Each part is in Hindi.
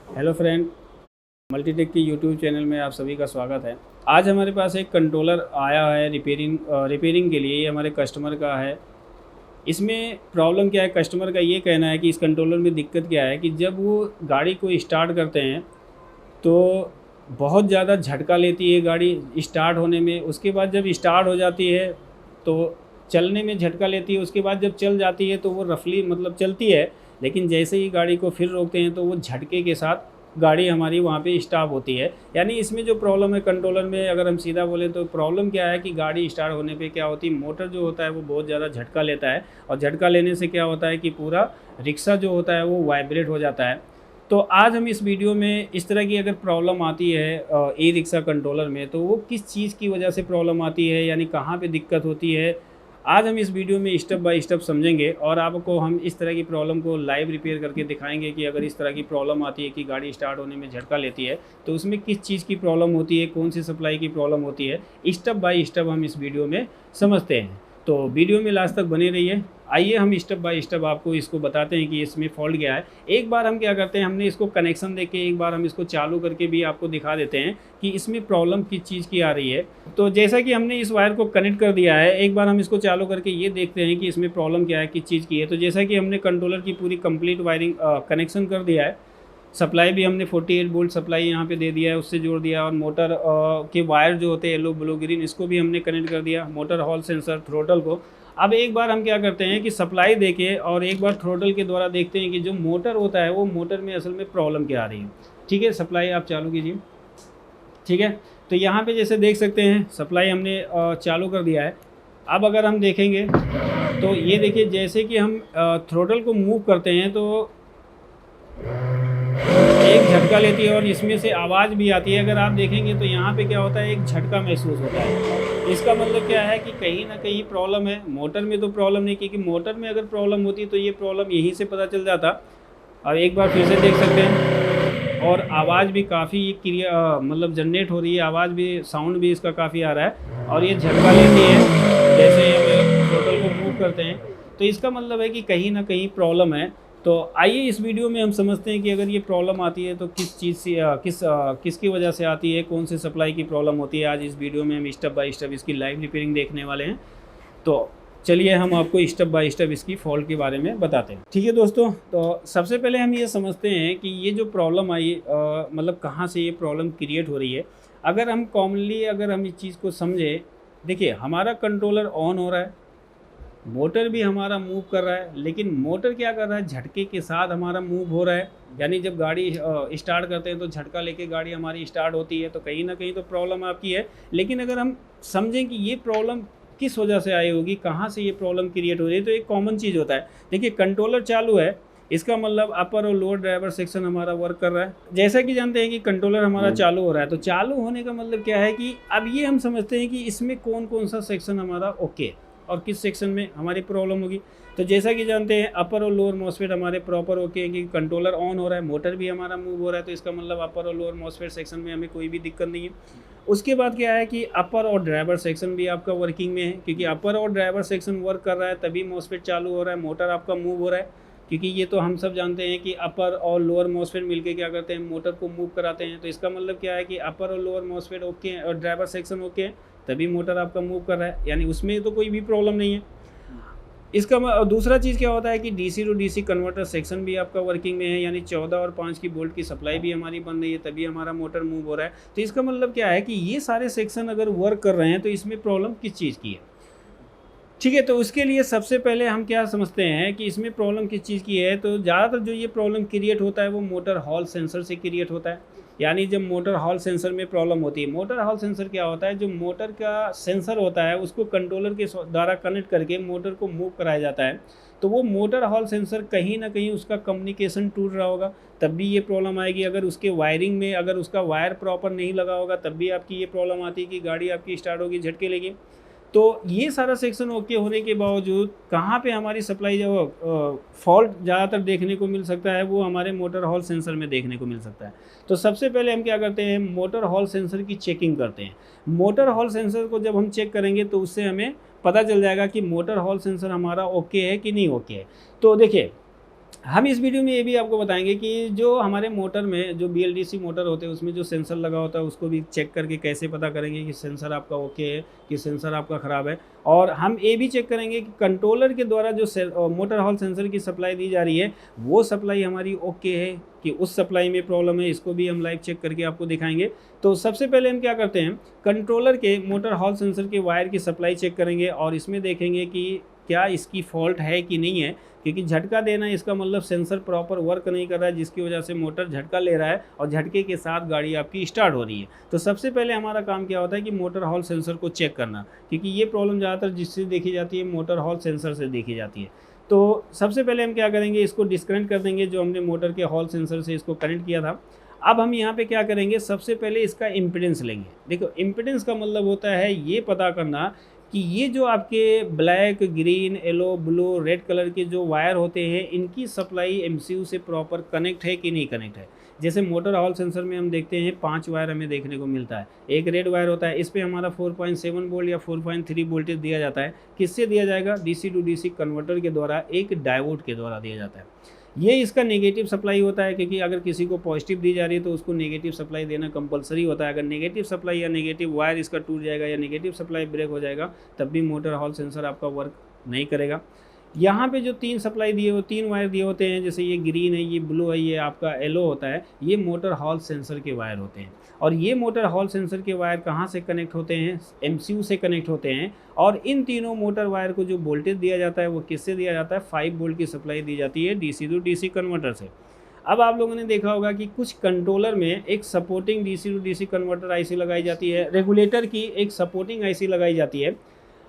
हेलो फ्रेंड, मल्टीटेक की यूट्यूब चैनल में आप सभी का स्वागत है। आज हमारे पास एक कंट्रोलर आया है रिपेयरिंग के लिए। ये हमारे कस्टमर का है। इसमें प्रॉब्लम क्या है, कस्टमर का ये कहना है कि इस कंट्रोलर में दिक्कत क्या है कि जब वो गाड़ी को स्टार्ट करते हैं तो बहुत ज़्यादा झटका लेती है गाड़ी स्टार्ट होने में। उसके बाद जब स्टार्ट हो जाती है तो चलने में झटका लेती है। उसके बाद जब चल जाती है तो वो रफली मतलब चलती है, लेकिन जैसे ही गाड़ी को फिर रोकते हैं तो वो झटके के साथ गाड़ी हमारी वहाँ पे स्टॉप होती है। यानी इसमें जो प्रॉब्लम है कंट्रोलर में, अगर हम सीधा बोलें तो प्रॉब्लम क्या है कि गाड़ी स्टार्ट होने पे क्या होती है, मोटर जो होता है वो बहुत ज़्यादा झटका लेता है। और झटका लेने से क्या होता है कि पूरा रिक्शा जो होता है वो वाइब्रेट हो जाता है। तो आज हम इस वीडियो में इस तरह की अगर प्रॉब्लम आती है ई रिक्शा कंट्रोलर में, तो वो किस चीज़ की वजह से प्रॉब्लम आती है, यानी कहाँ पे दिक्कत होती है, आज हम इस वीडियो में स्टेप बाय स्टेप समझेंगे। और आपको हम इस तरह की प्रॉब्लम को लाइव रिपेयर करके दिखाएंगे कि अगर इस तरह की प्रॉब्लम आती है कि गाड़ी स्टार्ट होने में झटका लेती है तो उसमें किस चीज़ की प्रॉब्लम होती है, कौन सी सप्लाई की प्रॉब्लम होती है, स्टेप बाय स्टेप हम इस वीडियो में समझते हैं। तो वीडियो में लास्ट तक बने रहिए। आइए हम स्टेप बाय स्टेप आपको इसको बताते हैं कि इसमें फॉल्ट क्या है। एक बार हम क्या करते हैं, हमने इसको कनेक्शन देके एक बार हम इसको चालू करके भी आपको दिखा देते हैं कि इसमें प्रॉब्लम किस चीज़ की आ रही है। तो जैसा कि हमने इस वायर को कनेक्ट कर दिया है, एक बार हम इसको चालू करके ये देखते हैं कि इसमें प्रॉब्लम क्या है, किस चीज़ की है। तो जैसा कि हमने कंट्रोलर की पूरी कंप्लीट वायरिंग कनेक्शन कर दिया है, सप्लाई भी हमने 48 वोल्ट सप्लाई यहाँ पे दे दिया है, उससे जोड़ दिया। और मोटर के वायर जो होते हैं येलो ब्लू ग्रीन, इसको भी हमने कनेक्ट कर दिया, मोटर हॉल सेंसर थ्रोटल को। अब एक बार हम क्या करते हैं कि सप्लाई देके और एक बार थ्रोटल के द्वारा देखते हैं कि जो मोटर होता है वो मोटर में असल में प्रॉब्लम क्या आ रही है। ठीक है, सप्लाई आप चालू कीजिए। ठीक है, तो यहाँ पे जैसे देख सकते हैं सप्लाई हमने चालू कर दिया है। अब अगर हम देखेंगे तो ये देखिए, जैसे कि हम थ्रोटल को मूव करते हैं तो एक झटका लेती है और इसमें से आवाज़ भी आती है। अगर आप देखेंगे तो यहाँ पे क्या होता है, एक झटका महसूस होता है। इसका मतलब क्या है कि कहीं ना कहीं प्रॉब्लम है। मोटर में तो प्रॉब्लम नहीं, क्योंकि मोटर में अगर प्रॉब्लम होती तो ये प्रॉब्लम यहीं से पता चल जाता। और एक बार फिर से देख सकते हैं, और आवाज़ भी काफ़ी क्रिया मतलब जनरेट हो रही है, आवाज़ भी, साउंड भी इसका काफ़ी आ रहा है। और ये झटका लेती है जैसे हम टोटल को मूव करते हैं, तो इसका मतलब है कि कहीं ना कहीं प्रॉब्लम है। तो आइए इस वीडियो में हम समझते हैं कि अगर ये प्रॉब्लम आती है तो किस चीज़ से किसकी वजह से आती है, कौन से सप्लाई की प्रॉब्लम होती है। आज इस वीडियो में हम स्टेप बाय स्टेप इसकी लाइव रिपेयरिंग देखने वाले हैं। तो चलिए हम आपको स्टेप बाय स्टेप इसकी फॉल्ट के बारे में बताते हैं। ठीक है दोस्तों, तो सबसे पहले हम ये समझते हैं कि ये जो प्रॉब्लम आई मतलब कहाँ से ये प्रॉब्लम क्रिएट हो रही है। अगर हम कॉमनली अगर हम इस चीज़ को समझें, देखिए हमारा कंट्रोलर ऑन हो रहा है, मोटर भी हमारा मूव कर रहा है, लेकिन मोटर क्या कर रहा है, झटके के साथ हमारा मूव हो रहा है। यानी जब गाड़ी स्टार्ट करते हैं तो झटका लेके गाड़ी हमारी स्टार्ट होती है, तो कहीं ना कहीं तो प्रॉब्लम आपकी है। लेकिन अगर हम समझें कि ये प्रॉब्लम किस वजह से आई होगी, कहाँ से ये प्रॉब्लम क्रिएट हो रही है, तो एक कॉमन चीज़ होता है। देखिए कंट्रोलर चालू है, इसका मतलब अपर और लोअर ड्राइवर सेक्शन हमारा वर्क कर रहा है। जैसा कि जानते हैं कि कंट्रोलर हमारा चालू हो रहा है, तो चालू होने का मतलब क्या है कि अब ये हम समझते हैं कि इसमें कौन कौन सा सेक्शन हमारा ओके है और किस सेक्शन में हमारी प्रॉब्लम होगी। तो जैसा कि जानते हैं अपर और लोअर मॉसफेट हमारे प्रॉपर ओके हैं, क्योंकि कंट्रोलर ऑन हो रहा है, मोटर भी हमारा मूव हो रहा है, तो इसका मतलब अपर और लोअर मॉसफेट सेक्शन में हमें कोई भी दिक्कत नहीं है। उसके बाद क्या है कि अपर और ड्राइवर सेक्शन भी आपका वर्किंग में है, क्योंकि अपर और ड्राइवर सेक्शन वर्क कर रहा है तभी मॉसफेट चालू हो रहा है, मोटर आपका मूव हो रहा है। क्योंकि ये तो हम सब जानते हैं कि अपर और लोअर मॉसफेट मिलके क्या करते हैं, मोटर को मूव कराते हैं। तो इसका मतलब क्या है कि अपर और लोअर मॉसफेट ओके हैं और ड्राइवर सेक्शन ओके है, तभी मोटर आपका मूव कर रहा है, यानी उसमें तो कोई भी प्रॉब्लम नहीं है। इसका दूसरा चीज़ क्या होता है कि DC to DC converter section भी आपका वर्किंग में है, यानी 14 और 5 की वोल्ट की सप्लाई भी हमारी बन रही है, तभी हमारा मोटर मूव हो रहा है। तो इसका मतलब क्या है कि ये सारे सेक्शन अगर वर्क कर रहे हैं तो इसमें प्रॉब्लम किस चीज़ की है। ठीक है, तो उसके लिए सबसे पहले हम क्या समझते हैं कि इसमें प्रॉब्लम किस चीज़ की है। तो ज़्यादातर जो ये प्रॉब्लम क्रिएट होता है वो मोटर हॉल सेंसर से क्रिएट होता है। यानी जब मोटर हॉल सेंसर में प्रॉब्लम होती है, मोटर हॉल सेंसर क्या होता है, जो मोटर का सेंसर होता है उसको कंट्रोलर के द्वारा कनेक्ट करके मोटर को मूव कराया जाता है। तो वो मोटर हॉल सेंसर कहीं ना कहीं उसका कम्युनिकेशन टूट रहा होगा, तब भी ये प्रॉब्लम आएगी। अगर उसके वायरिंग में अगर उसका वायर प्रॉपर नहीं लगा होगा तब भी आपकी ये प्रॉब्लम आती है कि गाड़ी आपकी स्टार्ट होगी, झटके लेगी। तो ये सारा सेक्शन ओके होने के बावजूद कहाँ पे हमारी सप्लाई जो फॉल्ट ज़्यादातर देखने को मिल सकता है, वो हमारे मोटर हॉल सेंसर में देखने को मिल सकता है। तो सबसे पहले हम क्या करते हैं, मोटर हॉल सेंसर की चेकिंग करते हैं। मोटर हॉल सेंसर को जब हम चेक करेंगे तो उससे हमें पता चल जाएगा कि मोटर हॉल सेंसर हमारा ओके है कि नहीं ओके है। तो देखिए हम इस वीडियो में ये भी आपको बताएंगे कि जो हमारे मोटर में जो BLDC मोटर होते हैं उसमें जो सेंसर लगा होता है उसको भी चेक करके कैसे पता करेंगे कि सेंसर आपका ओके है कि सेंसर आपका ख़राब है। और हम ये भी चेक करेंगे कि कंट्रोलर के द्वारा जो मोटर हॉल सेंसर की सप्लाई दी जा रही है वो सप्लाई हमारी ओके है कि उस सप्लाई में प्रॉब्लम है, इसको भी हम लाइव चेक करके आपको दिखाएंगे। तो सबसे पहले हम क्या करते हैं, कंट्रोलर के मोटर हॉल सेंसर के वायर की सप्लाई चेक करेंगे और इसमें देखेंगे कि क्या इसकी फॉल्ट है कि नहीं है, क्योंकि झटका देना इसका मतलब सेंसर प्रॉपर वर्क नहीं कर रहा है जिसकी वजह से मोटर झटका ले रहा है और झटके के साथ गाड़ी आपकी स्टार्ट हो रही है। तो सबसे पहले हमारा काम क्या होता है कि मोटर हॉल सेंसर को चेक करना, क्योंकि ये प्रॉब्लम ज़्यादातर जिससे देखी जाती है मोटर हॉल सेंसर से देखी जाती है। तो सबसे पहले हम क्या करेंगे, इसको डिस्कनेक्ट कर देंगे जो हमने मोटर के हॉल सेंसर से इसको कनेक्ट किया था। अब हम यहाँ पे क्या करेंगे, सबसे पहले इसका इम्पीडेंस लेंगे। देखो इम्पीडेंस का मतलब होता है ये पता करना कि ये जो आपके black, green, yellow, blue, red colour के जो वायर होते हैं इनकी सप्लाई MCU से प्रॉपर कनेक्ट है कि नहीं कनेक्ट है। जैसे मोटर हॉल सेंसर में हम देखते हैं 5 वायर हमें देखने को मिलता है। एक रेड वायर होता है, इस पे हमारा 4.7 वोल्ट या 4.3 वोल्टेज दिया जाता है। किससे दिया जाएगा, DC to DC कन्वर्टर के द्वारा, एक डायोड के द्वारा दिया जाता है। ये इसका नेगेटिव सप्लाई होता है, क्योंकि अगर किसी को पॉजिटिव दी जा रही है तो उसको नेगेटिव सप्लाई देना कंपलसरी होता है। अगर नेगेटिव सप्लाई या नेगेटिव वायर इसका टूट जाएगा या नेगेटिव सप्लाई ब्रेक हो जाएगा तब भी मोटर हॉल सेंसर आपका वर्क नहीं करेगा। यहाँ पे जो 3 सप्लाई दिए हो 3 वायर दिए होते हैं, जैसे ये ग्रीन है, ये ब्लू है, ये आपका येलो होता है, ये मोटर हॉल सेंसर के वायर होते हैं। और ये मोटर हॉल सेंसर के वायर कहाँ से कनेक्ट होते हैं, MCU से कनेक्ट होते हैं। और इन तीनों मोटर वायर को जो वोल्टेज दिया जाता है वो किससे दिया जाता है, 5 वोल्ट की सप्लाई दी जाती है DC to DC कन्वर्टर से। अब आप लोगों ने देखा होगा कि कुछ कंट्रोलर में एक supporting DC to DC converter IC लगाई जाती है, रेगुलेटर की एक सपोर्टिंग IC लगाई जाती है।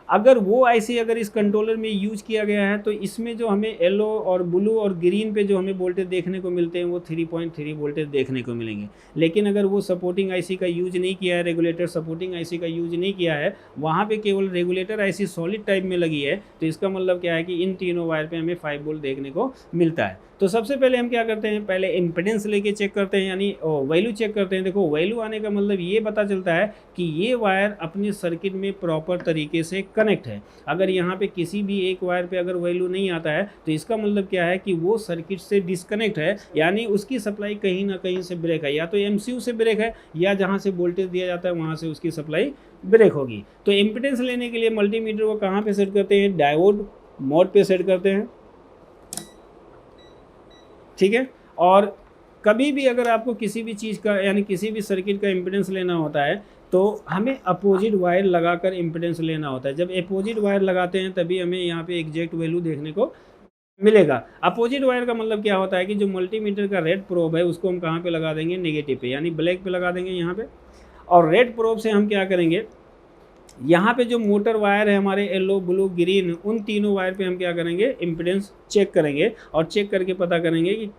अगर वो IC अगर इस कंट्रोलर में यूज किया गया है तो इसमें जो हमें येलो और ब्लू और ग्रीन पे जो हमें वोल्टेज देखने को मिलते हैं वो 3.3 वोल्टेज देखने को मिलेंगे। लेकिन अगर वो सपोर्टिंग IC का यूज नहीं किया है, रेगुलेटर सपोर्टिंग IC का यूज नहीं किया है, वहाँ पे केवल रेगुलेटर IC सॉलिड टाइप में लगी है, तो इसका मतलब क्या है कि इन तीनों वायर पे हमें 5 वोल्ट देखने को मिलता है। तो सबसे पहले हम क्या करते हैं, पहले इम्पीडेंस लेके चेक करते हैं, यानी वैल्यू चेक करते हैं। देखो वैल्यू आने का मतलब ये पता चलता है कि ये वायर अपने सर्किट में प्रॉपर तरीके से कनेक्ट है। अगर यहाँ पे किसी भी एक वायर पे अगर वैल्यू नहीं आता है तो इसका मतलब क्या है कि वो सर्किट से डिस्कनेक्ट है, यानी उसकी सप्लाई कहीं ना कहीं से ब्रेक है, या तो MCU से ब्रेक है या जहाँ से वोल्टेज दिया जाता है वहाँ से उसकी सप्लाई ब्रेक होगी। तो इम्पीडेंस लेने के लिए मल्टीमीटर को कहाँ पे सेट करते हैं, डायोड मोड पे सेट करते हैं, ठीक है। और कभी भी अगर आपको किसी भी चीज़ का यानी किसी भी सर्किट का इम्पीडेंस लेना होता है तो हमें अपोजिट वायर लगाकर इम्पीडेंस लेना होता है। जब अपोजिट वायर लगाते हैं तभी हमें यहाँ पे एग्जैक्ट वैल्यू देखने को मिलेगा। अपोजिट वायर का मतलब क्या होता है कि जो मल्टीमीटर का रेड प्रोब है उसको हम कहाँ पे लगा देंगे, नेगेटिव पे, यानी ब्लैक पे लगा देंगे यहाँ पे। और रेड प्रोब से हम क्या करेंगे, यहाँ पे जो मोटर वायर है हमारे येलो, ब्लू, ग्रीन, उन तीनों वायर पे हम क्या करेंगे, इम्पीडेंस चेक करेंगे और चेक करके पता करेंगे कि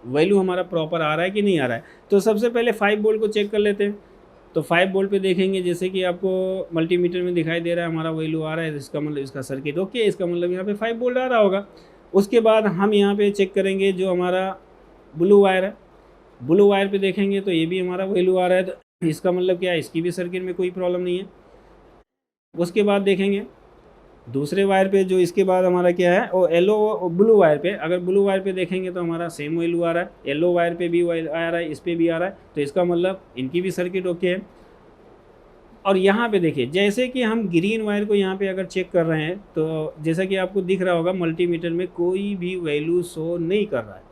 वैल्यू हमारा प्रॉपर आ रहा है कि नहीं आ रहा है। तो सबसे पहले 5 वोल्ट को चेक कर लेते हैं। तो 5 वोल्ट पे देखेंगे, जैसे कि आपको मल्टीमीटर में दिखाई दे रहा है हमारा वैल्यू आ रहा है, इसका मतलब इसका सर्किट ओके, इसका मतलब यहाँ पे 5 वोल्ट आ रहा होगा। उसके बाद हम यहाँ पे चेक करेंगे जो हमारा ब्लू वायर है, ब्लू वायर पे देखेंगे तो ये भी हमारा वैल्यू आ रहा है, तो इसका मतलब क्या है, इसकी भी सर्किट में कोई प्रॉब्लम नहीं है। उसके बाद देखेंगे दूसरे वायर पे, जो इसके बाद हमारा क्या है वो येलो ब्लू वायर पे, अगर ब्लू वायर पे देखेंगे तो हमारा सेम वैल्यू आ रहा है, येलो वायर पे भी आ रहा है, इस पे भी आ रहा है, तो इसका मतलब इनकी भी सर्किट ओके है। और यहाँ पे देखिए, जैसे कि हम ग्रीन वायर को यहाँ पे अगर चेक कर रहे हैं तो जैसा कि आपको दिख रहा होगा मल्टीमीटर में कोई भी वैल्यू शो नहीं कर रहा है,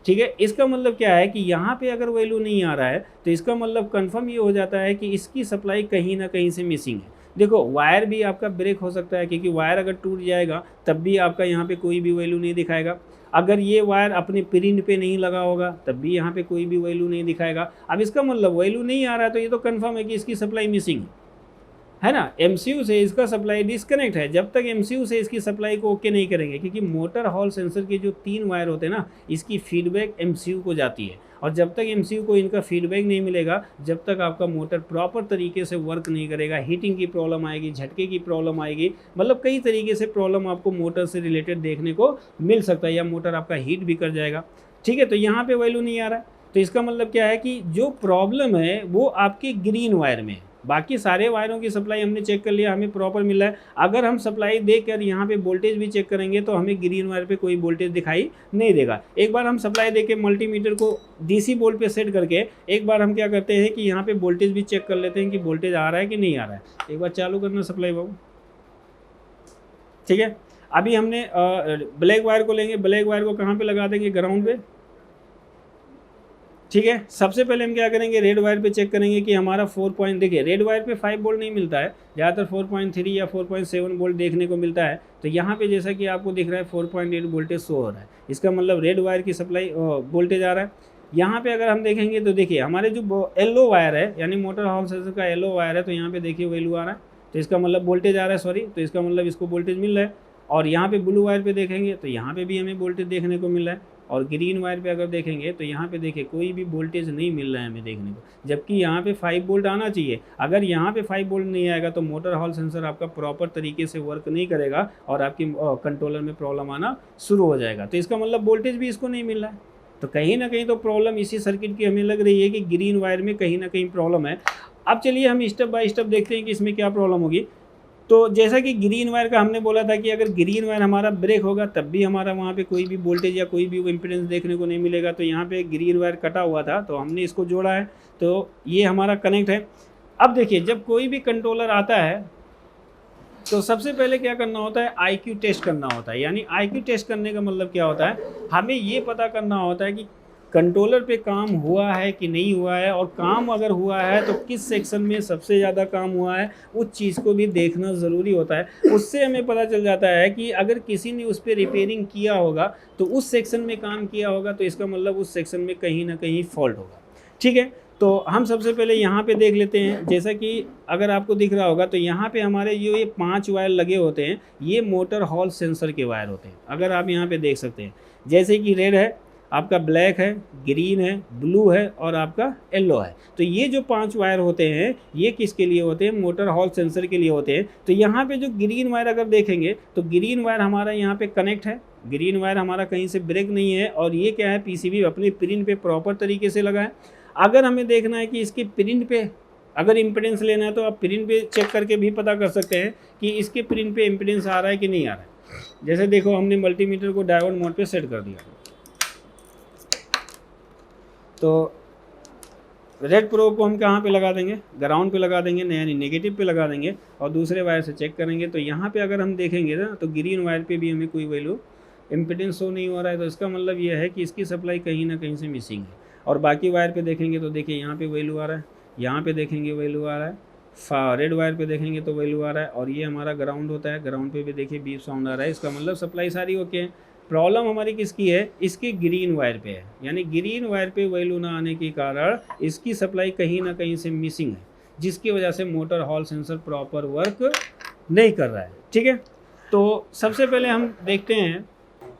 ठीक है। इसका मतलब क्या है कि यहाँ पे अगर वैल्यू नहीं आ रहा है तो इसका मतलब कंफर्म ये हो जाता है कि इसकी सप्लाई कहीं ना कहीं से मिसिंग है। देखो वायर भी आपका ब्रेक हो सकता है, क्योंकि वायर अगर टूट जाएगा तब भी आपका यहाँ पे कोई भी वैल्यू नहीं दिखाएगा। अगर ये वायर अपने प्रिंट पे नहीं लगा होगा तब भी यहाँ पे कोई भी वैल्यू नहीं दिखाएगा। अब इसका मतलब वैल्यू नहीं आ रहा है तो ये तो कंफर्म है कि इसकी सप्लाई मिसिंग है ना, MCU से इसका सप्लाई डिस्कनेक्ट है। जब तक MCU से इसकी सप्लाई को ओके नहीं करेंगे, क्योंकि मोटर हॉल सेंसर के जो 3 वायर होते हैं ना, इसकी फीडबैक MCU को जाती है, और जब तक MCU को इनका फीडबैक नहीं मिलेगा, जब तक आपका मोटर प्रॉपर तरीके से वर्क नहीं करेगा, हीटिंग की प्रॉब्लम आएगी, झटके की प्रॉब्लम आएगी, मतलब कई तरीके से प्रॉब्लम आपको मोटर से रिलेटेड देखने को मिल सकता है, या मोटर आपका हीट भी कर जाएगा, ठीक है। तो यहाँ पे वैल्यू नहीं आ रहा है तो इसका मतलब क्या है कि जो प्रॉब्लम है वो आपके ग्रीन वायर में है, बाकी सारे वायरों की सप्लाई हमने चेक कर लिया, हमें प्रॉपर मिला है। अगर हम सप्लाई देकर यहाँ पे वोल्टेज भी चेक करेंगे तो हमें ग्रीन वायर पे कोई वोल्टेज दिखाई नहीं देगा। एक बार हम सप्लाई देके मल्टीमीटर को डीसी बोर्ड पे सेट करके एक बार हम क्या करते हैं कि यहाँ पे वोल्टेज भी चेक कर लेते हैं कि वोल्टेज आ रहा है कि नहीं आ रहा है। एक बार चालू करना सप्लाई बाबू, ठीक है। अभी हमने ब्लैक वायर को लेंगे, ब्लैक वायर को कहाँ पे लगा देंगे, ग्राउंड पे, ठीक है। सबसे पहले हम क्या करेंगे, रेड वायर पे चेक करेंगे कि हमारा 4 पॉइंट, देखिए रेड वायर पे 5 वोल्ट नहीं मिलता है, ज़्यादातर 4.3 या 4.7 वोल्ट देखने को मिलता है। तो यहाँ पे जैसा कि आपको दिख रहा है 4.8 वोल्टेज शो हो रहा है, इसका मतलब रेड वायर की सप्लाई वोल्टेज आ रहा है। यहाँ पे अगर हम देखेंगे तो देखिए हमारे जो येलो वायर है, यानी मोटर हॉल सेंसर का येलो वायर है, तो यहाँ पे देखिए वैल्यू आ रहा है, तो इसका मतलब वोल्टेज आ रहा है, सॉरी, तो इसका मतलब इसको वोल्टेज मिल रहा है। और यहाँ पे ब्लू वायर पे देखेंगे तो यहाँ पे भी हमें वोल्टेज देखने को मिल रहा है। और ग्रीन वायर पे अगर देखेंगे तो यहाँ पे देखिए कोई भी वोल्टेज नहीं मिल रहा है हमें देखने को, जबकि यहाँ पे 5 वोल्ट आना चाहिए। अगर यहाँ पे 5 वोल्ट नहीं आएगा तो मोटर हॉल सेंसर आपका प्रॉपर तरीके से वर्क नहीं करेगा और आपकी कंट्रोलर में प्रॉब्लम आना शुरू हो जाएगा। तो इसका मतलब वोल्टेज भी इसको नहीं मिल रहा है, तो कहीं ना कहीं तो प्रॉब्लम इसी सर्किट की हमें लग रही है कि ग्रीन वायर में कहीं ना कहीं प्रॉब्लम है। अब चलिए हम स्टेप बाय स्टेप देखते हैं कि इसमें क्या प्रॉब्लम होगी। तो जैसा कि ग्रीन वायर का हमने बोला था कि अगर ग्रीन वायर हमारा ब्रेक होगा तब भी हमारा वहाँ पे कोई भी वोल्टेज या कोई भी इम्पीडेंस देखने को नहीं मिलेगा। तो यहाँ पे ग्रीन वायर कटा हुआ था तो हमने इसको जोड़ा है, तो ये हमारा कनेक्ट है। अब देखिए जब कोई भी कंट्रोलर आता है तो सबसे पहले क्या करना होता है, IQ टेस्ट करना होता है। यानी IQ टेस्ट करने का मतलब क्या होता है, हमें ये पता करना होता है कि कंट्रोलर पे काम हुआ है कि नहीं हुआ है, और काम अगर हुआ है तो किस सेक्शन में सबसे ज़्यादा काम हुआ है, उस चीज़ को भी देखना ज़रूरी होता है। उससे हमें पता चल जाता है कि अगर किसी ने उस पर रिपेयरिंग किया होगा तो उस सेक्शन में काम किया होगा, तो इसका मतलब उस सेक्शन में कहीं ना कहीं फॉल्ट होगा, ठीक है। तो हम सबसे पहले यहाँ पे देख लेते हैं, जैसा कि अगर आपको दिख रहा होगा तो यहाँ पे हमारे जो ये 5 वायर लगे होते हैं ये मोटर हॉल सेंसर के वायर होते हैं। अगर आप यहाँ पे देख सकते हैं, जैसे कि रेड है, आपका ब्लैक है, ग्रीन है, ब्लू है और आपका येलो है। तो ये जो 5 वायर होते हैं ये किसके लिए होते हैं, मोटर हॉल सेंसर के लिए होते हैं। तो यहाँ पे जो ग्रीन वायर अगर देखेंगे तो ग्रीन वायर हमारा यहाँ पे कनेक्ट है, ग्रीन वायर हमारा कहीं से ब्रेक नहीं है, और ये क्या है, पीसीबी अपने पिन पे प्रॉपर तरीके से लगा है। अगर हमें देखना है कि इसके प्रिंट पे अगर इम्पीडेंस लेना है तो आप प्रिंट पे चेक करके भी पता कर सकते हैं कि इसके प्रिंट पे इम्पीडेंस आ रहा है कि नहीं आ रहा है। जैसे देखो हमने मल्टीमीटर को डायोड मोड पे सेट कर दिया, तो रेड प्रोब को हम कहाँ पे लगा देंगे, ग्राउंड पे लगा देंगे, यानी नेगेटिव पे लगा देंगे, और दूसरे वायर से चेक करेंगे। तो यहाँ पे अगर हम देखेंगे ना तो ग्रीन वायर पे भी हमें कोई वैल्यू इम्पीडेंस शो नहीं हो रहा है, तो इसका मतलब यह है कि इसकी सप्लाई कहीं ना कहीं से मिसिंग है। और बाकी वायर पे देखेंगे तो देखिए यहाँ पे वैल्यू आ रहा है, यहाँ पे देखेंगे वैल्यू आ रहा है, रेड वायर पे देखेंगे तो वैल्यू आ रहा है, और ये हमारा ग्राउंड होता है, ग्राउंड पे भी देखिए बीप साउंड आ रहा है। इसका मतलब सप्लाई सारी ओके है। प्रॉब्लम हमारी किसकी है, इसकी ग्रीन वायर पे है, यानी ग्रीन वायर पे वैल्यू ना आने के कारण इसकी सप्लाई कहीं ना कहीं से मिसिंग है, जिसकी वजह से motor hall sensor proper work नहीं कर रहा है, ठीक है। तो सबसे पहले हम देखते हैं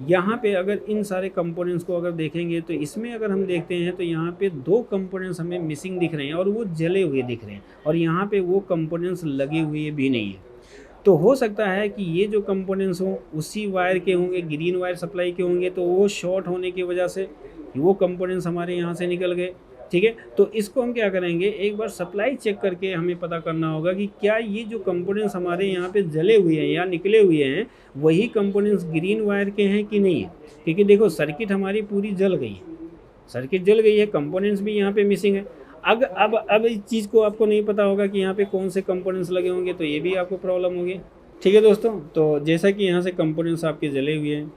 यहाँ पे अगर इन सारे कंपोनेंट्स को अगर देखेंगे तो इसमें अगर हम देखते हैं तो यहाँ पे 2 कंपोनेंट्स हमें मिसिंग दिख रहे हैं और वो जले हुए दिख रहे हैं, और यहाँ पे वो कंपोनेंट्स लगे हुए भी नहीं है। तो हो सकता है कि ये जो कंपोनेंट्स हों उसी वायर के होंगे, ग्रीन वायर सप्लाई के होंगे, तो वो शॉर्ट होने की वजह से वो कंपोनेंट्स हमारे यहाँ से निकल गए, ठीक है। तो इसको हम क्या करेंगे, एक बार सप्लाई चेक करके हमें पता करना होगा कि क्या ये जो कंपोनेंट्स हमारे यहाँ पे जले हुए हैं या निकले हुए हैं वही कंपोनेंट्स ग्रीन वायर के हैं कि नहीं है। क्योंकि देखो सर्किट हमारी पूरी जल गई है, सर्किट जल गई है, कंपोनेंट्स भी यहाँ पे मिसिंग है। अब इस चीज़ को आपको नहीं पता होगा कि यहाँ पे कौन से कंपोनेंट्स लगे होंगे, तो ये भी आपको प्रॉब्लम होगी, ठीक है दोस्तों। तो जैसा कि यहाँ से कंपोनेंट्स आपके जले हुए हैं,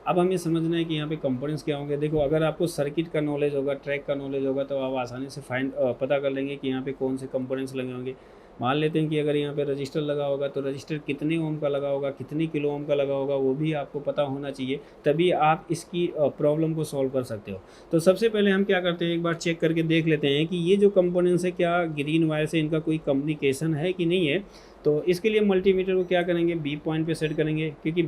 अब हमें समझना है कि यहाँ पे कंपोनेंट्स क्या होंगे। देखो अगर आपको सर्किट का नॉलेज होगा, ट्रैक का नॉलेज होगा, तो आप आसानी से पता कर लेंगे कि यहाँ पे कौन से कंपोनेंट्स लगे होंगे। मान लेते हैं कि अगर यहाँ पे रजिस्टर लगा होगा तो रजिस्टर कितने ओम का लगा होगा, कितनी किलो ओम का लगा होगा, वो भी आपको पता होना चाहिए, तभी आप इसकी प्रॉब्लम को सॉल्व कर सकते हो। तो सबसे पहले हम क्या करते हैं, एक बार चेक करके देख लेते हैं कि ये जो कंपोनेंट्स है क्या ग्रीन वायर से इनका कोई कम्युनिकेशन है कि नहीं है। तो इसके लिए मल्टीमीटर को क्या करेंगे, बी पॉइंट पे सेट करेंगे, क्योंकि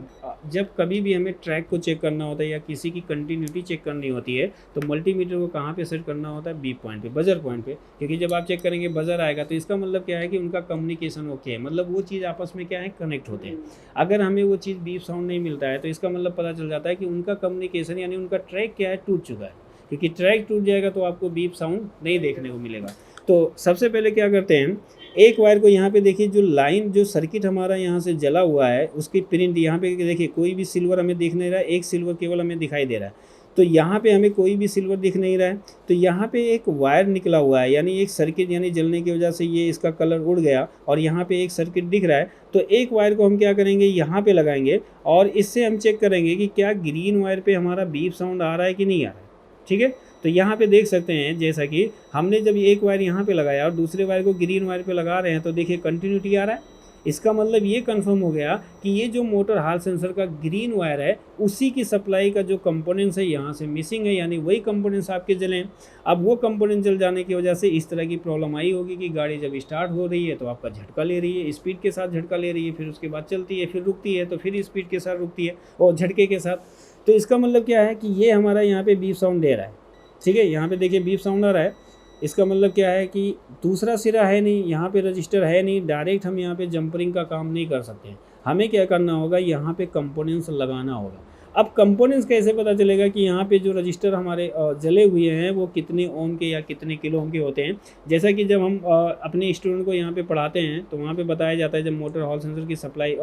जब कभी भी हमें ट्रैक को चेक करना होता है या किसी की कंटिन्यूटी चेक करनी होती है तो मल्टीमीटर को कहाँ पे सेट करना होता है, बी पॉइंट पे, बजर पॉइंट पे। क्योंकि जब आप चेक करेंगे बजर आएगा तो इसका मतलब क्या है कि उनका कम्युनिकेशन ओके है, मतलब वो चीज़ आपस में क्या है, कनेक्ट होते हैं। अगर हमें वो चीज़ बीप साउंड नहीं मिलता है तो इसका मतलब पता चल जाता है कि उनका कम्युनिकेशन यानी उनका ट्रैक क्या है, टूट चुका है। क्योंकि ट्रैक टूट जाएगा तो आपको बीप साउंड नहीं देखने को मिलेगा। तो सबसे पहले क्या करते हैं, एक वायर को यहाँ पे देखिए, जो लाइन जो सर्किट हमारा यहाँ से जला हुआ है उसकी प्रिंट यहाँ पे देखिए, कोई भी सिल्वर हमें दिख नहीं रहा है, एक सिल्वर केवल हमें दिखाई दे रहा है। तो यहाँ पे हमें कोई भी सिल्वर दिख नहीं रहा है, तो यहाँ पे एक वायर निकला हुआ है, यानी एक सर्किट, यानी जलने की वजह से ये इसका कलर उड़ गया और यहाँ पे एक सर्किट दिख रहा है। तो एक वायर को हम क्या करेंगे, यहाँ पे लगाएंगे और इससे हम चेक करेंगे कि क्या ग्रीन वायर पे हमारा बीप साउंड आ रहा है कि नहीं आ रहा है। ठीक है, तो यहाँ पे देख सकते हैं, जैसा कि हमने जब एक वायर यहाँ पे लगाया और दूसरे वायर को ग्रीन वायर पे लगा रहे हैं, तो देखिए कंटिन्यूटी आ रहा है। इसका मतलब ये कंफर्म हो गया कि ये जो मोटर हॉल सेंसर का ग्रीन वायर है, उसी की सप्लाई का जो कंपोनेंट्स है यहाँ से मिसिंग है, यानी वही कंपोनेंट्स आपके जले हैं। अब वो कंपोनेंट जल जाने की वजह से इस तरह की प्रॉब्लम आई होगी कि गाड़ी जब स्टार्ट हो रही है तो आपका झटका ले रही है, स्पीड के साथ झटका ले रही है, फिर उसके बाद चलती है, फिर रुकती है, तो फिर स्पीड के साथ रुकती है और झटके के साथ। तो इसका मतलब क्या है कि ये हमारा यहाँ पे बीप साउंड दे रहा है। ठीक है, यहाँ पे देखिए बीप साउंड आ रहा है। इसका मतलब क्या है कि दूसरा सिरा है नहीं, यहाँ पे रजिस्टर है नहीं, डायरेक्ट हम यहाँ पे जंपरिंग का काम नहीं कर सकते। हमें क्या करना होगा, यहाँ पे कंपोनेंट्स लगाना होगा। अब कंपोनेंट्स कैसे पता चलेगा कि यहाँ पे जो रजिस्टर हमारे जले हुए हैं वो कितने ओम के या कितने किलो ओम के होते हैं। जैसा कि जब हम अपने स्टूडेंट को यहाँ पे पढ़ाते हैं तो वहाँ पे बताया जाता है, जब मोटर हॉल सेंसर की सप्लाई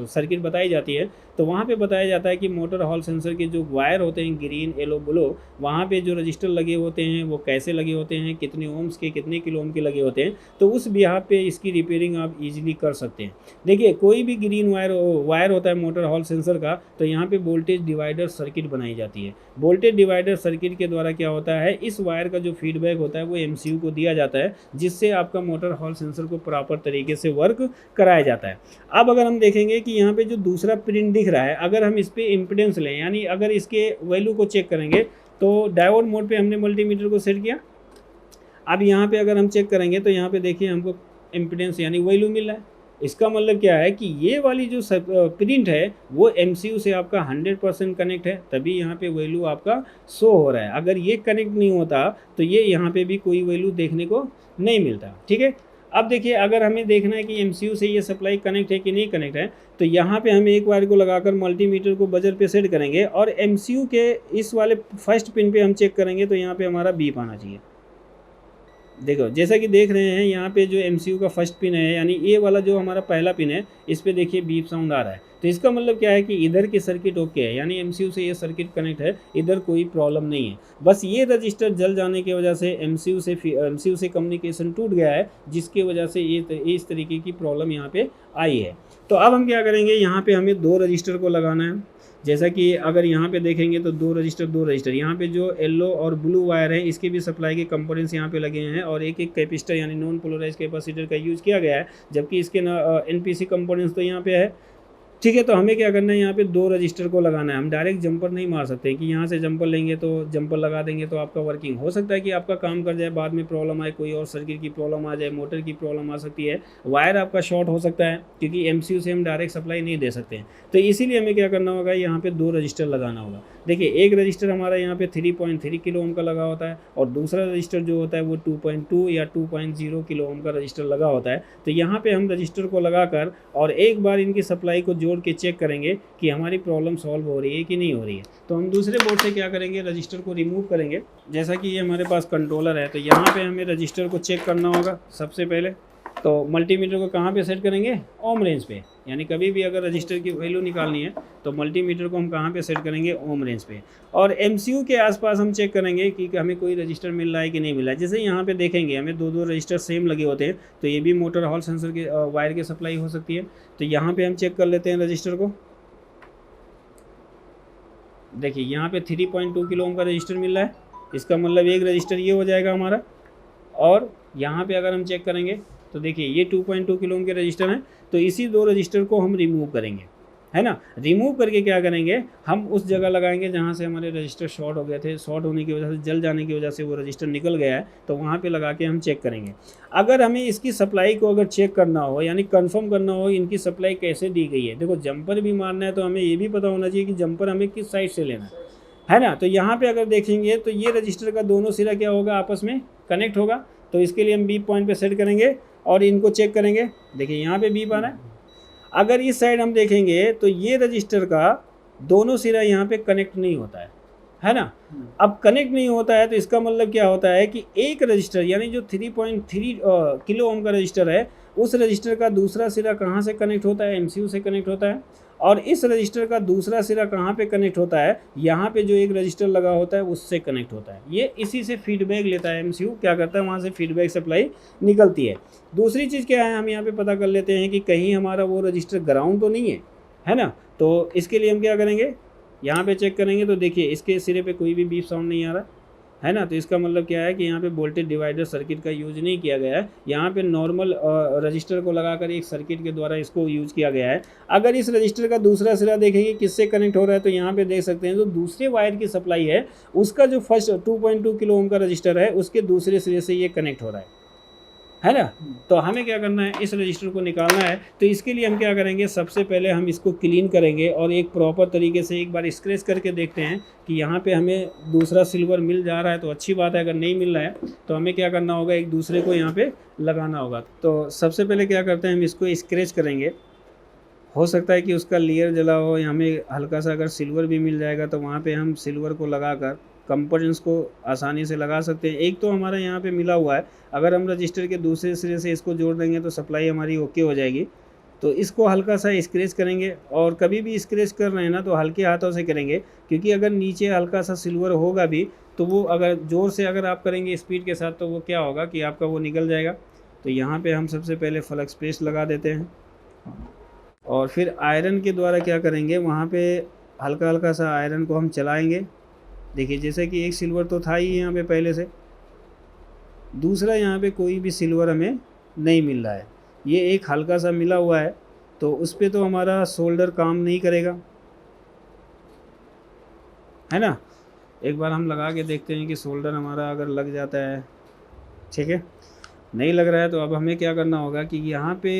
सर्किट बताई जाती है तो वहाँ पे बताया जाता है कि मोटर हॉल सेंसर के जो वायर होते हैं ग्रीन, येलो, ब्लू, वहाँ पे जो रजिस्टर लगे होते हैं वो कैसे लगे होते हैं, कितने ओम्स के, कितने किलो ओम के लगे होते हैं। तो उस बिहार पे इसकी रिपेयरिंग आप इजीली कर सकते हैं। देखिए, कोई भी ग्रीन वायर होता है मोटर हॉल सेंसर का, तो यहाँ पे वोल्टेज डिवाइडर सर्किट बनाई जाती है। वोल्टेज डिवाइडर सर्किट के द्वारा क्या होता है, इस वायर का जो फीडबैक होता है वो एमसीयू को दिया जाता है, जिससे आपका मोटर हॉल सेंसर को प्रॉपर तरीके से वर्क कराया जाता है। अब अगर हम देखेंगे कि यहाँ पे जो दूसरा प्रिंट दिख रहा है, अगर हम इस पे इम्पीडेंस लें, यानी अगर इसके वैल्यू को चेक करेंगे, तो डायोड मोड पे हमने मल्टीमीटर को सेट किया। अब यहाँ पे अगर हम चेक करेंगे तो यहाँ पे देखिए हमको इम्पीडेंस यानी वैल्यू मिल रहा है। इसका मतलब क्या है कि ये वाली जो प्रिंट है वो एमसीयू से आपका 100% कनेक्ट है, तभी यहाँ पे वैल्यू आपका शो हो रहा है। अगर ये कनेक्ट नहीं होता तो ये यहाँ पे भी कोई वैल्यू देखने को नहीं मिलता। ठीक है, अब देखिए, अगर हमें देखना है कि एमसीयू से ये सप्लाई कनेक्ट है कि नहीं कनेक्ट है, तो यहाँ पे हम एक वायर को लगाकर मल्टीमीटर को बजर पे सेट करेंगे और एमसीयू के इस वाले फर्स्ट पिन पे हम चेक करेंगे, तो यहाँ पे हमारा बीप आना चाहिए। देखो, जैसा कि देख रहे हैं यहाँ पे जो एमसीयू का फर्स्ट पिन है, यानी ए वाला जो हमारा पहला पिन है, इस पे देखिए बीप साउंड आ रहा है। तो इसका मतलब क्या है कि इधर की सर्किट ओके है, यानी एमसीयू से ये सर्किट कनेक्ट है, इधर कोई प्रॉब्लम नहीं है। बस ये रजिस्टर जल जाने की वजह से एमसीयू से कम्युनिकेशन टूट गया है, जिसकी वजह से ये इस तरीके की प्रॉब्लम यहाँ पे आई है। तो अब हम क्या करेंगे, यहाँ पे हमें 2 रजिस्टर को लगाना है। जैसा कि अगर यहाँ पे देखेंगे तो 2 रजिस्टर यहाँ पे जो येलो और ब्लू वायर है, इसके भी सप्लाई के कंपोनेंट्स यहाँ पे लगे हैं और एक कैपेसिटर यानी नॉन पोलराइज कैपेसिटर का यूज़ किया गया है, जबकि इसके एनपीसी कंपोनेंट्स तो यहाँ पे है। ठीक है, तो हमें क्या करना है, यहाँ पे 2 रजिस्टर को लगाना है। हम डायरेक्ट जंपर नहीं मार सकते कि यहाँ से जंपर लेंगे तो जंपर लगा देंगे तो आपका वर्किंग हो सकता है कि आपका काम कर जाए, बाद में प्रॉब्लम आए, कोई और सर्किट की प्रॉब्लम आ जाए, मोटर की प्रॉब्लम आ सकती है, वायर आपका शॉर्ट हो सकता है, क्योंकि एमसीयू से हम डायरेक्ट सप्लाई नहीं दे सकते हैं। तो इसीलिए हमें क्या करना होगा, यहाँ पे 2 रजिस्टर लगाना होगा। देखिए, एक रजिस्टर हमारा यहाँ पे 3.3 किलो ओम का लगा होता है और दूसरा रजिस्टर जो होता है वो 2.2 या 2.0 किलो ओम का रजिस्टर लगा होता है। तो यहाँ पे हम रजिस्टर को लगाकर और एक बार इनकी सप्लाई को जोड़ के चेक करेंगे कि हमारी प्रॉब्लम सॉल्व हो रही है कि नहीं हो रही है। तो हम दूसरे बोर्ड से क्या करेंगे, रजिस्टर को रिमूव करेंगे। जैसा कि ये हमारे पास कंट्रोलर है, तो यहाँ पे हमें रजिस्टर को चेक करना होगा। सबसे पहले तो मल्टीमीटर को कहाँ पे सेट करेंगे, ओम रेंज पे, यानी कभी भी अगर रजिस्टर की वैल्यू निकालनी है तो मल्टीमीटर को हम कहाँ पे सेट करेंगे, ओम रेंज पे। और एमसीयू के आसपास हम चेक करेंगे कि हमें कोई रजिस्टर मिल रहा है कि नहीं मिल रहा है। जैसे यहाँ पे देखेंगे हमें 2 रजिस्टर सेम लगे होते हैं, तो ये भी मोटर हॉल सेंसर के वायर की सप्लाई हो सकती है। तो यहाँ पे हम चेक कर लेते हैं रजिस्टर को। देखिए, यहाँ पे 3.2 किलो ओम का रजिस्टर मिल रहा है, इसका मतलब एक रजिस्टर ये हो जाएगा हमारा। और यहाँ पे अगर हम चेक करेंगे तो देखिए ये 2.2 किलो ओम के रजिस्टर हैं, तो इसी 2 रजिस्टर को हम रिमूव करेंगे, है ना। रिमूव करके क्या करेंगे, हम उस जगह लगाएंगे जहाँ से हमारे रजिस्टर शॉर्ट हो गए थे, शॉर्ट होने की वजह से, जल जाने की वजह से वो रजिस्टर निकल गया है, तो वहाँ पे लगा के हम चेक करेंगे। अगर हमें इसकी सप्लाई को अगर चेक करना हो, यानी कंफर्म करना हो इनकी सप्लाई कैसे दी गई है, देखो जंपर भी मारना है तो हमें ये भी पता होना चाहिए कि जंपर हमें किस साइड से लेना है ना। तो यहाँ पर अगर देखेंगे तो ये रजिस्टर का दोनों सिरा क्या होगा, आपस में कनेक्ट होगा। तो इसके लिए हम बीप पॉइंट पे सेट करेंगे और इनको चेक करेंगे। देखिए, यहाँ पे बीप आ रहा है। अगर इस साइड हम देखेंगे तो ये रजिस्टर का दोनों सिरा यहाँ पे कनेक्ट नहीं होता है ना। अब कनेक्ट नहीं होता है तो इसका मतलब क्या होता है कि एक रजिस्टर यानी जो 3.3 किलो ओम का रजिस्टर है, उस रजिस्टर का दूसरा सिरा कहाँ से कनेक्ट होता है, एमसीयू से कनेक्ट होता है। और इस रजिस्टर का दूसरा सिरा कहाँ पे कनेक्ट होता है, यहाँ पे जो एक रजिस्टर लगा होता है उससे कनेक्ट होता है। ये इसी से फीडबैक लेता है एमसीयू, क्या करता है वहाँ से फीडबैक सप्लाई निकलती है। दूसरी चीज़ क्या है, हम यहाँ पे पता कर लेते हैं कि कहीं हमारा वो रजिस्टर ग्राउंड तो नहीं है ना। तो इसके लिए हम क्या करेंगे, यहाँ पे चेक करेंगे तो देखिए इसके सिरे पे कोई भी बीप साउंड नहीं आ रहा है ना। तो इसका मतलब क्या है कि यहाँ पे वोल्टेज डिवाइडर सर्किट का यूज नहीं किया गया है, यहाँ पे नॉर्मल रजिस्टर को लगाकर एक सर्किट के द्वारा इसको यूज किया गया है। अगर इस रजिस्टर का दूसरा सिरा देखेंगे किससे कनेक्ट हो रहा है, तो यहाँ पे देख सकते हैं जो दूसरे वायर की सप्लाई है उसका जो फर्स्ट 2.2 किलो ओम का रजिस्टर है उसके दूसरे सिरे से ये कनेक्ट हो रहा है ना। तो हमें क्या करना है, इस रजिस्टर को निकालना है। तो इसके लिए हम क्या करेंगे, सबसे पहले हम इसको क्लीन करेंगे और एक प्रॉपर तरीके से एक बार स्क्रैच करके देखते हैं कि यहाँ पे हमें दूसरा सिल्वर मिल जा रहा है तो अच्छी बात है, अगर नहीं मिल रहा है तो हमें क्या करना होगा, एक दूसरे को यहाँ पे लगाना होगा। तो सबसे पहले क्या करते हैं, हम इसको स्क्रैच करेंगे। हो सकता है कि उसका लेयर जला हो, हमें हल्का सा अगर सिल्वर भी मिल जाएगा तो वहाँ पे हम सिल्वर को लगाकर कंपोनेंट्स को आसानी से लगा सकते हैं। एक तो हमारा यहाँ पे मिला हुआ है, अगर हम रजिस्टर के दूसरे सिरे से इसको जोड़ देंगे तो सप्लाई हमारी ओके हो जाएगी। तो इसको हल्का सा स्क्रैच करेंगे, और कभी भी स्क्रैच कर रहे हैं ना तो हल्के हाथों से करेंगे, क्योंकि अगर नीचे हल्का सा सिल्वर होगा भी तो वो अगर ज़ोर से अगर आप करेंगे स्पीड के साथ तो वो क्या होगा कि आपका वो निकल जाएगा। तो यहाँ पर हम सबसे पहले फ्लक्स पेस्ट लगा देते हैं, और फिर आयरन के द्वारा क्या करेंगे, वहाँ पे हल्का हल्का सा आयरन को हम चलाएंगे। देखिए जैसे कि एक सिल्वर तो था ही यहाँ पे पहले से, दूसरा यहाँ पे कोई भी सिल्वर हमें नहीं मिल रहा है, ये एक हल्का सा मिला हुआ है। तो उस पर तो हमारा सोल्डर काम नहीं करेगा, है ना। एक बार हम लगा के देखते हैं कि सोल्डर हमारा अगर लग जाता है, ठीक है। नहीं लग रहा है तो अब हमें क्या करना होगा कि यहाँ पे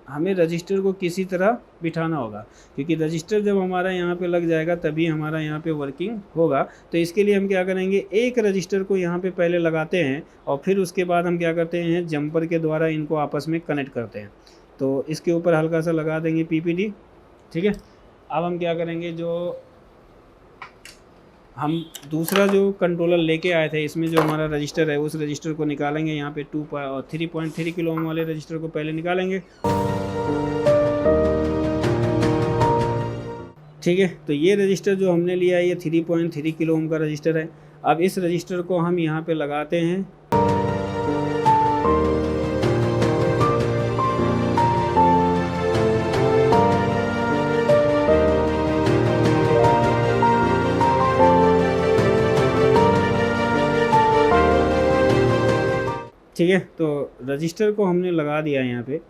हमें रजिस्टर को किसी तरह बिठाना होगा, क्योंकि रजिस्टर जब हमारा यहाँ पे लग जाएगा तभी हमारा यहाँ पे वर्किंग होगा। तो इसके लिए हम क्या करेंगे, एक रजिस्टर को यहाँ पे पहले लगाते हैं और फिर उसके बाद हम क्या करते हैं, जंपर के द्वारा इनको आपस में कनेक्ट करते हैं। तो इसके ऊपर हल्का सा लगा देंगे पीपीडी, ठीक है। अब हम क्या करेंगे, जो हम दूसरा जो कंट्रोलर लेके आए थे, इसमें जो हमारा रजिस्टर है उस रजिस्टर को निकालेंगे। यहाँ पे 3.3 किलो ओम वाले रजिस्टर को पहले निकालेंगे, ठीक है। तो ये रजिस्टर जो हमने लिया है ये 3.3 किलो ओम का रजिस्टर है। अब इस रजिस्टर को हम यहाँ पे लगाते हैं, ठीक है। तो रजिस्टर को हमने लगा दिया है यहाँ पे,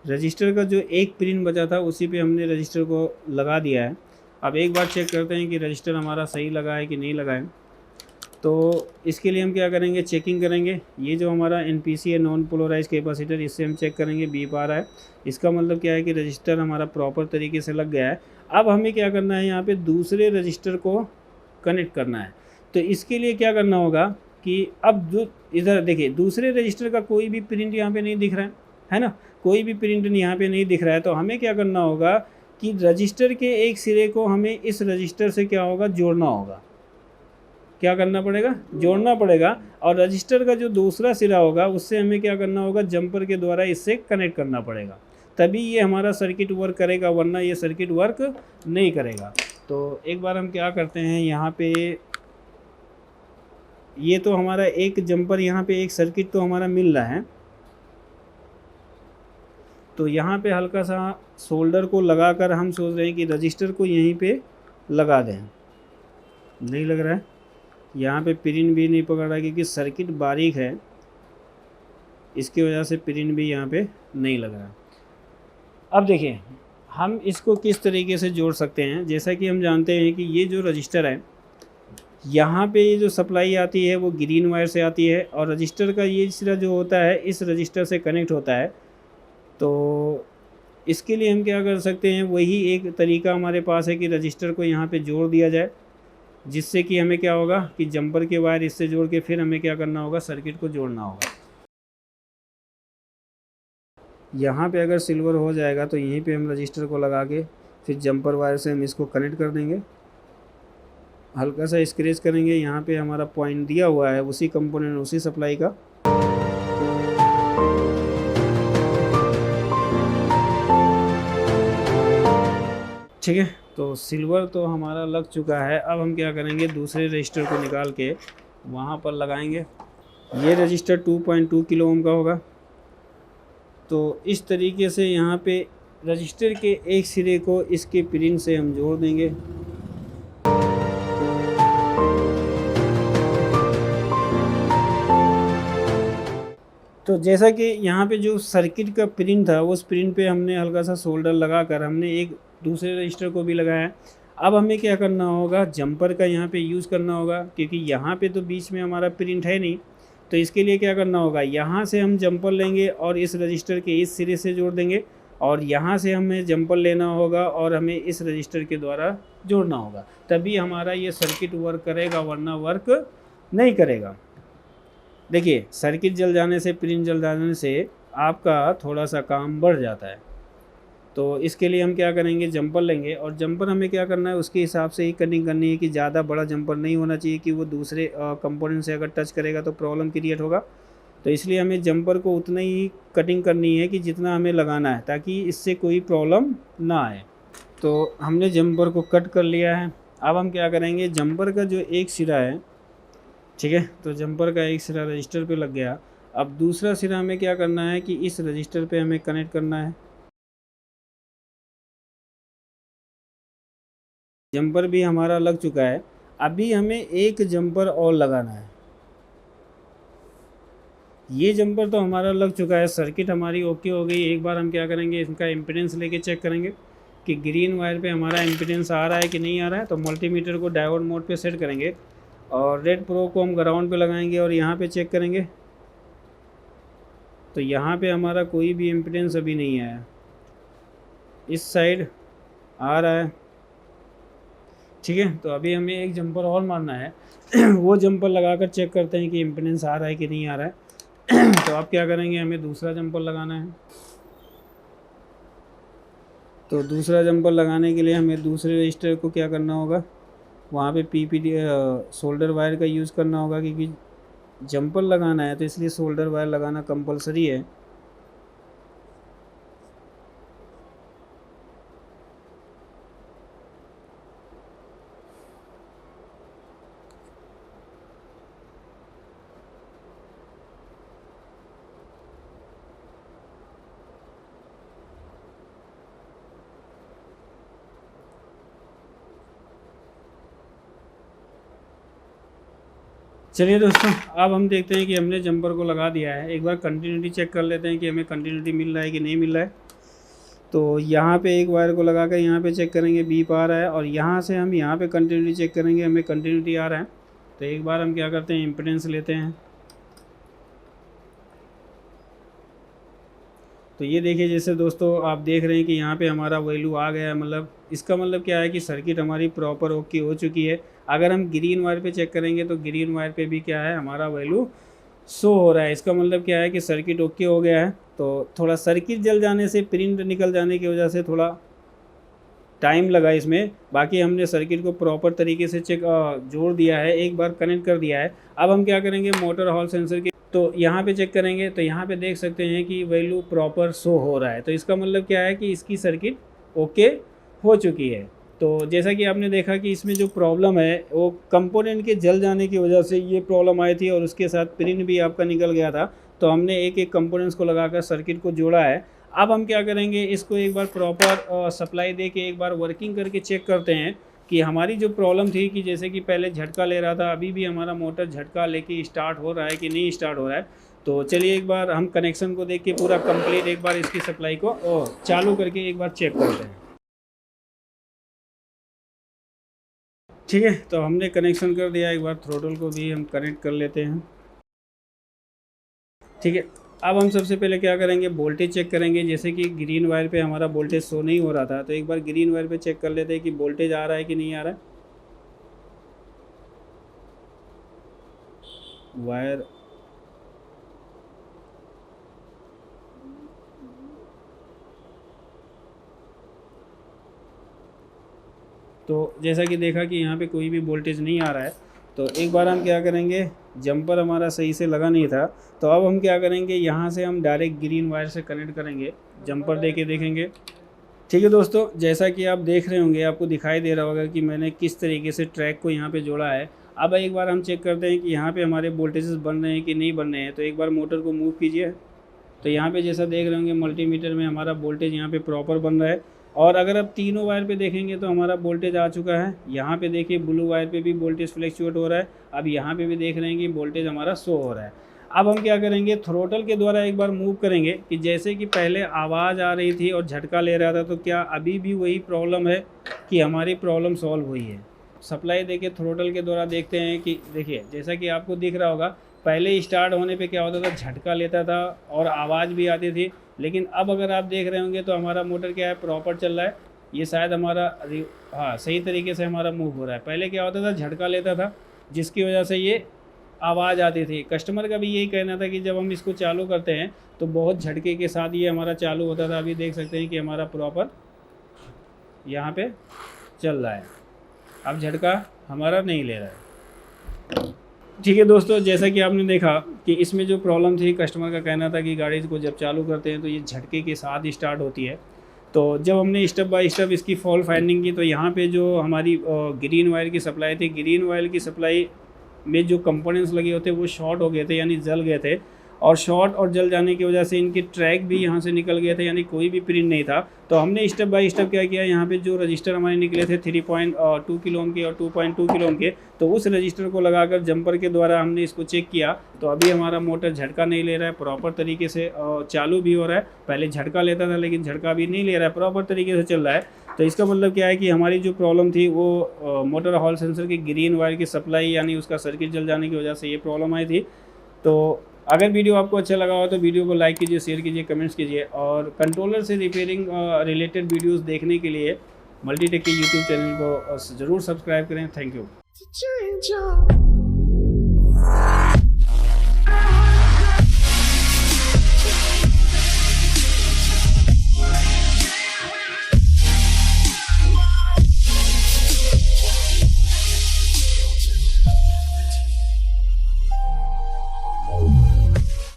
रजिस्टर का जो एक पिन बचा था उसी पे हमने रजिस्टर को लगा दिया है। अब एक बार चेक करते हैं कि रजिस्टर हमारा सही लगा है कि नहीं लगा है। तो इसके लिए हम क्या करेंगे, चेकिंग करेंगे। ये जो हमारा एनपीसी है, नॉन पोलराइज कैपेसिटर, इससे हम चेक करेंगे बीप आ रहा है, इसका मतलब क्या है कि रजिस्टर हमारा प्रॉपर तरीके से लग गया है। अब हमें क्या करना है, यहाँ पर दूसरे रजिस्टर को कनेक्ट करना है। तो इसके लिए क्या करना होगा कि अब जो इधर देखिए दूसरे रजिस्टर का कोई भी प्रिंट यहाँ पे नहीं दिख रहा है ना, कोई भी प्रिंट यहाँ पे नहीं दिख रहा है। तो हमें क्या करना होगा कि रजिस्टर के एक सिरे को हमें इस रजिस्टर से क्या होगा, जोड़ना होगा। क्या करना पड़ेगा, जोड़ना पड़ेगा। और रजिस्टर का जो दूसरा सिरा होगा उससे हमें क्या करना होगा, जंपर के द्वारा इससे कनेक्ट करना पड़ेगा, तभी ये हमारा सर्किट वर्क करेगा, वरना ये सर्किट वर्क नहीं करेगा। तो एक बार हम क्या करते हैं, यहाँ पे ये तो हमारा एक जंपर, यहाँ पे एक सर्किट तो हमारा मिल रहा है। तो यहाँ पे हल्का सा सोल्डर को लगाकर हम सोच रहे हैं कि रजिस्टर को यहीं पे लगा दें। नहीं लग रहा है, यहाँ पे पिन भी नहीं पकड़ रहा है क्योंकि सर्किट बारीक है, इसकी वजह से पिन भी यहाँ पे नहीं लग रहा। अब देखिए हम इसको किस तरीके से जोड़ सकते हैं। जैसा कि हम जानते हैं कि ये जो रजिस्टर है, यहाँ पे ये जो सप्लाई आती है वो ग्रीन वायर से आती है, और रजिस्टर का ये सिरा जो होता है इस रजिस्टर से कनेक्ट होता है। तो इसके लिए हम क्या कर सकते हैं, वही एक तरीका हमारे पास है कि रजिस्टर को यहाँ पे जोड़ दिया जाए, जिससे कि हमें क्या होगा कि जंपर के वायर इससे जोड़ के फिर हमें क्या करना होगा, सर्किट को जोड़ना होगा। यहाँ पे अगर सिल्वर हो जाएगा तो यहीं पे हम रजिस्टर को लगा के फिर जंपर वायर से हम इसको कनेक्ट कर देंगे। हल्का सा स्क्रैच करेंगे, यहाँ पे हमारा पॉइंट दिया हुआ है उसी कंपोनेंट उसी सप्लाई का। ठीक है, तो सिल्वर तो हमारा लग चुका है। अब हम क्या करेंगे, दूसरे रजिस्टर को निकाल के वहाँ पर लगाएंगे। ये रजिस्टर 2.2 किलो ओम का होगा। तो इस तरीके से यहाँ पे रजिस्टर के एक सिरे को इसके पिन से हम जोड़ देंगे। तो जैसा कि यहाँ पे जो सर्किट का पिन था उस पिन पे हमने हल्का सा सोल्डर लगाकर हमने एक दूसरे रजिस्टर को भी लगाया। अब हमें क्या करना होगा, जंपर का यहाँ पे यूज़ करना होगा, क्योंकि यहाँ पे तो बीच में हमारा प्रिंट है नहीं। तो इसके लिए क्या करना होगा, यहाँ से हम जंपर लेंगे और इस रजिस्टर के इस सिरे से जोड़ देंगे, और यहाँ से हमें जंपर लेना होगा और हमें इस रजिस्टर के द्वारा जोड़ना होगा, तभी हमारा ये सर्किट वर्क करेगा, वरना वर्क नहीं करेगा। देखिए, सर्किट जल जाने से, पिन जल जाने से आपका थोड़ा सा काम बढ़ जाता है। तो इसके लिए हम क्या करेंगे, जंपर लेंगे, और जंपर हमें क्या करना है उसके हिसाब से ही कटिंग करनी है कि ज़्यादा बड़ा जंपर नहीं होना चाहिए कि वो दूसरे कंपोनेंट से अगर टच करेगा तो प्रॉब्लम क्रिएट होगा। तो इसलिए हमें जंपर को उतना ही कटिंग करनी है कि जितना हमें लगाना है, ताकि इससे कोई प्रॉब्लम ना आए। तो हमने जंपर को कट कर लिया है। अब हम क्या करेंगे, जंपर का जो एक सिरा है, ठीक है, तो जंपर का एक सिरा रजिस्टर पे लग गया। अब दूसरा सिरा हमें क्या करना है कि इस रजिस्टर पे हमें कनेक्ट करना है। जंपर भी हमारा लग चुका है। अभी हमें एक जंपर और लगाना है। ये जंपर तो हमारा लग चुका है, सर्किट हमारी ओके हो गई। एक बार हम क्या करेंगे, इनका इम्पीडेंस लेके चेक करेंगे कि ग्रीन वायर पे हमारा इम्पीडेंस आ रहा है कि नहीं आ रहा है। तो मल्टीमीटर को डायोड मोड पे सेट करेंगे और रेड प्रो को हम ग्राउंड पे लगाएंगे और यहाँ पे चेक करेंगे। तो यहाँ पे हमारा कोई भी इम्पीडेंस अभी नहीं आया, इस साइड आ रहा है। ठीक है, तो अभी हमें एक जंपर और मारना है। वो जंपर लगाकर चेक करते हैं कि इम्पीडेंस आ रहा है कि नहीं आ रहा है। तो अब क्या करेंगे, हमें दूसरा जंपर लगाना है। तो दूसरा जंपर लगाने के लिए हमें दूसरे रजिस्टर को क्या करना होगा, वहाँ पे पीपीडी सोल्डर वायर का यूज़ करना होगा, क्योंकि जंपर लगाना है तो इसलिए सोल्डर वायर लगाना कंपलसरी है। चलिए दोस्तों, अब हम देखते हैं कि हमने जंपर को लगा दिया है। एक बार कंटिन्यूटी चेक कर लेते हैं कि हमें कंटिन्यूटी मिल रहा है कि नहीं मिल रहा है। तो यहाँ पे एक वायर को लगा कर यहाँ पे चेक करेंगे, बीप आ रहा है, और यहाँ से हम यहाँ पे कंटिन्यूटी चेक करेंगे, हमें कंटिन्यूटी आ रहा है। तो एक बार हम क्या करते हैं, इम्पीडेंस लेते हैं। तो ये देखिए, जैसे दोस्तों आप देख रहे हैं कि यहाँ पे हमारा वैल्यू आ गया है। मतलब इसका मतलब क्या है कि सर्किट हमारी प्रॉपर ओके हो चुकी है। अगर हम ग्रीन वायर पे चेक करेंगे तो ग्रीन वायर पे भी क्या है, हमारा वैल्यू शो हो रहा है। इसका मतलब क्या है कि सर्किट ओके हो गया है। तो थोड़ा सर्किट जल जाने से, प्रिंट निकल जाने की वजह से थोड़ा टाइम लगा इसमें। बाकी हमने सर्किट को प्रॉपर तरीके से जोड़ दिया है, एक बार कनेक्ट कर दिया है। अब हम क्या करेंगे, मोटर हॉल सेंसर की तो यहाँ पे चेक करेंगे। तो यहाँ पे देख सकते हैं कि वैल्यू प्रॉपर शो हो रहा है। तो इसका मतलब क्या है कि इसकी सर्किट ओके हो चुकी है। तो जैसा कि आपने देखा कि इसमें जो प्रॉब्लम है वो कंपोनेंट के जल जाने की वजह से ये प्रॉब्लम आई थी, और उसके साथ पिन भी आपका निकल गया था। तो हमने एक एक कंपोनेंट्स को लगाकर सर्किट को जोड़ा है। अब हम क्या करेंगे, इसको एक बार प्रॉपर सप्लाई दे के एक बार वर्किंग करके चेक करते हैं कि हमारी जो प्रॉब्लम थी कि जैसे कि पहले झटका ले रहा था, अभी भी हमारा मोटर झटका लेके स्टार्ट हो रहा है कि नहीं स्टार्ट हो रहा है। तो चलिए एक बार हम कनेक्शन को देख के पूरा कंप्लीट एक बार इसकी सप्लाई को चालू करके एक बार चेक करते हैं। ठीक है, तो हमने कनेक्शन कर दिया। एक बार थ्रोटल को भी हम कनेक्ट कर लेते हैं। ठीक है, अब हम सबसे पहले क्या करेंगे, वोल्टेज चेक करेंगे। जैसे कि ग्रीन वायर पे हमारा वोल्टेज शो नहीं हो रहा था, तो एक बार ग्रीन वायर पे चेक कर लेते हैं कि वोल्टेज आ रहा है कि नहीं आ रहा है। वायर तो जैसा कि देखा कि यहाँ पे कोई भी वोल्टेज नहीं आ रहा है, तो एक बार हम क्या करेंगे, जंपर हमारा सही से लगा नहीं था, तो अब हम क्या करेंगे, यहाँ से हम डायरेक्ट ग्रीन वायर से कनेक्ट करेंगे, जंपर दे के देखेंगे। ठीक है दोस्तों, जैसा कि आप देख रहे होंगे, आपको दिखाई दे रहा होगा कि मैंने किस तरीके से ट्रैक को यहाँ पे जोड़ा है। अब एक बार हम चेक करते हैं कि यहाँ पे हमारे वोल्टेजेस बन रहे हैं कि नहीं बन रहे हैं। तो एक बार मोटर को मूव कीजिए, तो यहाँ पे जैसा देख रहे होंगे मल्टीमीटर में हमारा वोल्टेज यहाँ पे प्रॉपर बन रहा है। और अगर आप तीनों वायर पे देखेंगे तो हमारा वोल्टेज आ चुका है। यहाँ पे देखिए ब्लू वायर पे भी वोल्टेज फ्लैक्चुएट हो रहा है। अब यहाँ पे भी देख रहे हैं कि वोल्टेज हमारा शो हो रहा है। अब हम क्या करेंगे, थ्रोटल के द्वारा एक बार मूव करेंगे कि जैसे कि पहले आवाज़ आ रही थी और झटका ले रहा था, तो क्या अभी भी वही प्रॉब्लम है कि हमारी प्रॉब्लम सॉल्व हुई है। सप्लाई देके थ्रोटल के द्वारा देखते हैं कि देखिए जैसा कि आपको दिख रहा होगा, पहले स्टार्ट होने पे क्या होता था, झटका लेता था और आवाज़ भी आती थी। लेकिन अब अगर आप देख रहे होंगे तो हमारा मोटर क्या है, प्रॉपर चल रहा है। ये शायद हमारा हाँ सही तरीके से हमारा मूव हो रहा है। पहले क्या होता था, झटका लेता था, जिसकी वजह से ये आवाज़ आती थी। कस्टमर का भी यही कहना था कि जब हम इसको चालू करते हैं तो बहुत झटके के साथ ये हमारा चालू होता था। अभी देख सकते हैं कि हमारा प्रॉपर यहाँ पे चल रहा है, अब झटका हमारा नहीं ले रहा है। ठीक है दोस्तों, जैसा कि आपने देखा कि इसमें जो प्रॉब्लम थी, कस्टमर का कहना था कि गाड़ी को जब चालू करते हैं तो ये झटके के साथ ही स्टार्ट होती है। तो जब हमने स्टेप बाय स्टेप इसकी फॉल्ट फाइंडिंग की, तो यहाँ पे जो हमारी ग्रीन वायर की सप्लाई थी, ग्रीन वायर की सप्लाई में जो कंपोनेंट्स लगे होते वो शॉर्ट हो गए थे, यानी जल गए थे। और शॉर्ट और जल जाने की वजह से इनके ट्रैक भी यहाँ से निकल गए थे, यानी कोई भी प्रिंट नहीं था। तो हमने स्टेप बाय स्टेप क्या किया, यहाँ पे जो रजिस्टर हमारे निकले थे 3.2 किलो ओम के और 2.2 किलो ओम के, तो उस रजिस्टर को लगाकर जंपर के द्वारा हमने इसको चेक किया। तो अभी हमारा मोटर झटका नहीं ले रहा है, प्रॉपर तरीके से चालू भी हो रहा है। पहले झटका लेता था लेकिन झटका भी नहीं ले रहा है, प्रॉपर तरीके से चल रहा है। तो इसका मतलब क्या है कि हमारी जो प्रॉब्लम थी वो मोटर हॉल सेंसर की ग्रीन वायर की सप्लाई यानी उसका सर्किट जल जाने की वजह से ये प्रॉब्लम आई थी। तो अगर वीडियो आपको अच्छा लगा हो तो वीडियो को लाइक कीजिए, शेयर कीजिए, कमेंट्स कीजिए। और कंट्रोलर से रिपेयरिंग रिलेटेड वीडियोस देखने के लिए मल्टीटेक के यूट्यूब चैनल को ज़रूर सब्सक्राइब करें। Thank you.